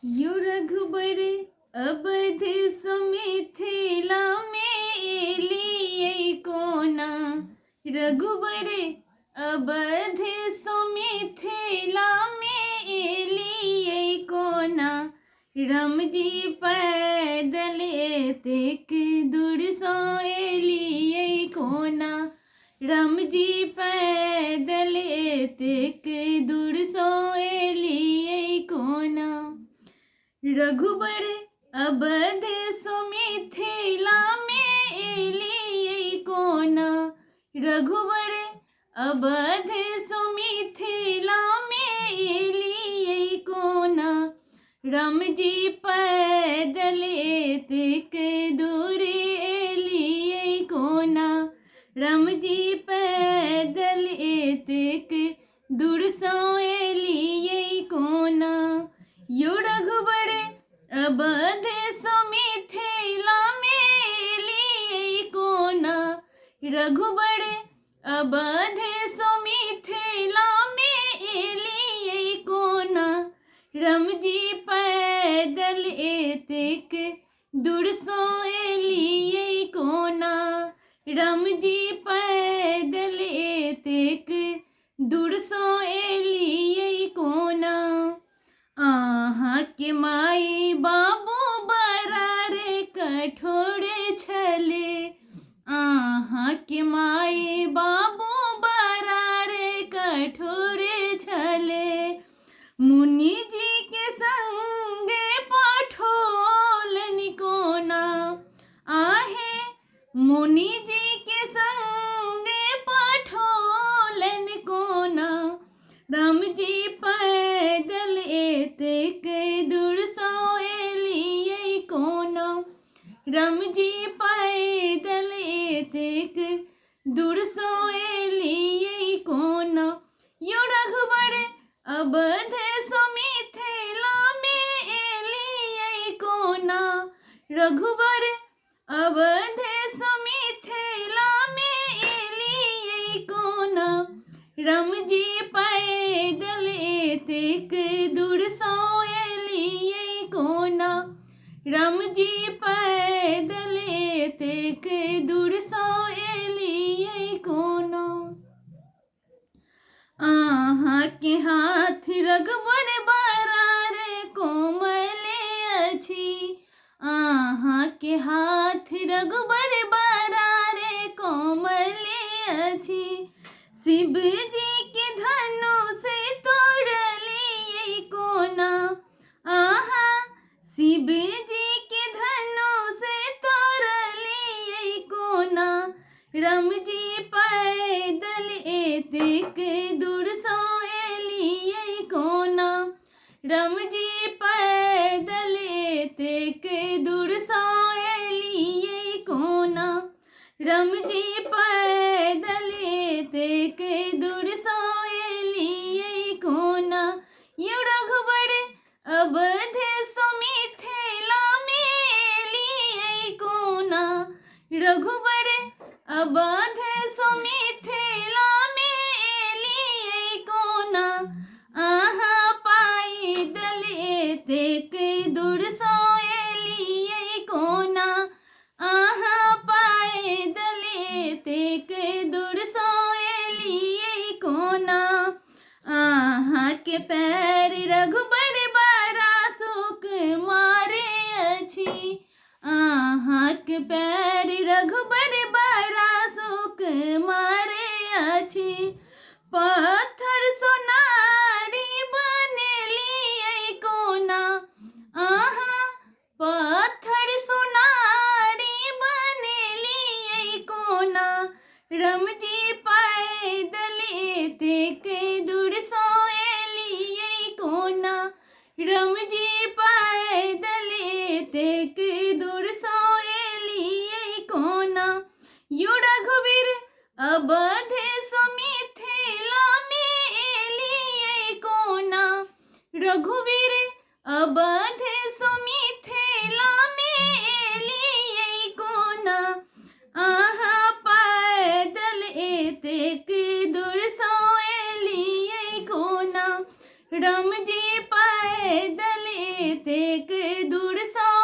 यो रघुबर अवध सुमिथिला में एलियै कोना। रघुबर अवध सुमिथिला में एलियै कोना। राम जी पैदल एतेक दूर सो एलियै कोना। राम जी पैदल एतेक दूर सो एलियै कोना। रघुबर अवध सुमिथिला में एलियै कोना। रघुबर अवध सुमिथिला में एलियै कोना। राम जी पैदल एतेक दूर एलियै कोना। राम जी पैदल एतेक दूर सो एलियै कोना। यो रघुबर अवध सुमिथिला में एलियै कोना। रघुबर अवध सुमिथिला में एलियै कोना। राम जी पैदल एतेक दूर सो एलियै कोना। राम जी पैदल एतेक दूर सो एलियै कोना। आहाँ के माई बाबू बड़ा रे कठोर छले। आहाँ के माई बाबू बड़ा रे कठोर छले। मुनि जी के संगे पठोलनि कोना। आहे मुनि जी के संगे पठोलनि कोना। राम जी पैदल एतेक दूर सो एलियै कोना। राम जी पैदल एतेक दूर सो एलियै कोना। यो रघुबर अवध सुमिथिला में एलियै कोना। रघुबर अवध सुमिथिला में एलियै कोना। राम जी पैदल एतेक दूर सो एलियै कोना। राम जी पैदल एतेक दूर सो एलियै कोना। आहाँ के हाथ रघुबर बड़ा रे कोमल अछि। आहाँ के हाथ रघुबर बड़ा रे कोमल अछि। शिव जी के धनुष तोड़लियै कोना। आहा शिव जी के धनुष तोड़लियै कोना। राम जी पैदल एतेक दूर सो एलियै कोना। राम जी पैदल एतेक दूर सो एलियै कोना। राम जी पैदल एतेक दूर सो एलियै कोना। यो रघुबर अवध सुमिथिला में एलियै कोना। रघुबर अवध सुमिथिला में एलियै कोना। आहाँ पैदल एतेक दूर सो एलियै कोना। आहाँ पैदल एतेक दूर सो एलियै कोना। आहाँ के पैर रघुबर बड़ा सुकुमार अछि। आहाँ के पैर रघुबर बड़ा सुकुमार अछि। पत्थर सोनारी बनेलियै कोना। आहाँ पत्थर सोनारी बनेलियै कोना। राम जी पैदल एतेक दूर सो एलियै कोना। राम जी पैदल एतेक दूर सो एलियै कोना। यो रघुवीर अवध सुमिथिला में एलियै कोना। रघुवीर अवध सुमिथिला में एलियै कोना। आहाँ पैदल एतेक दूर सो एलियै कोना। राम जी पैदल तेक दूर सो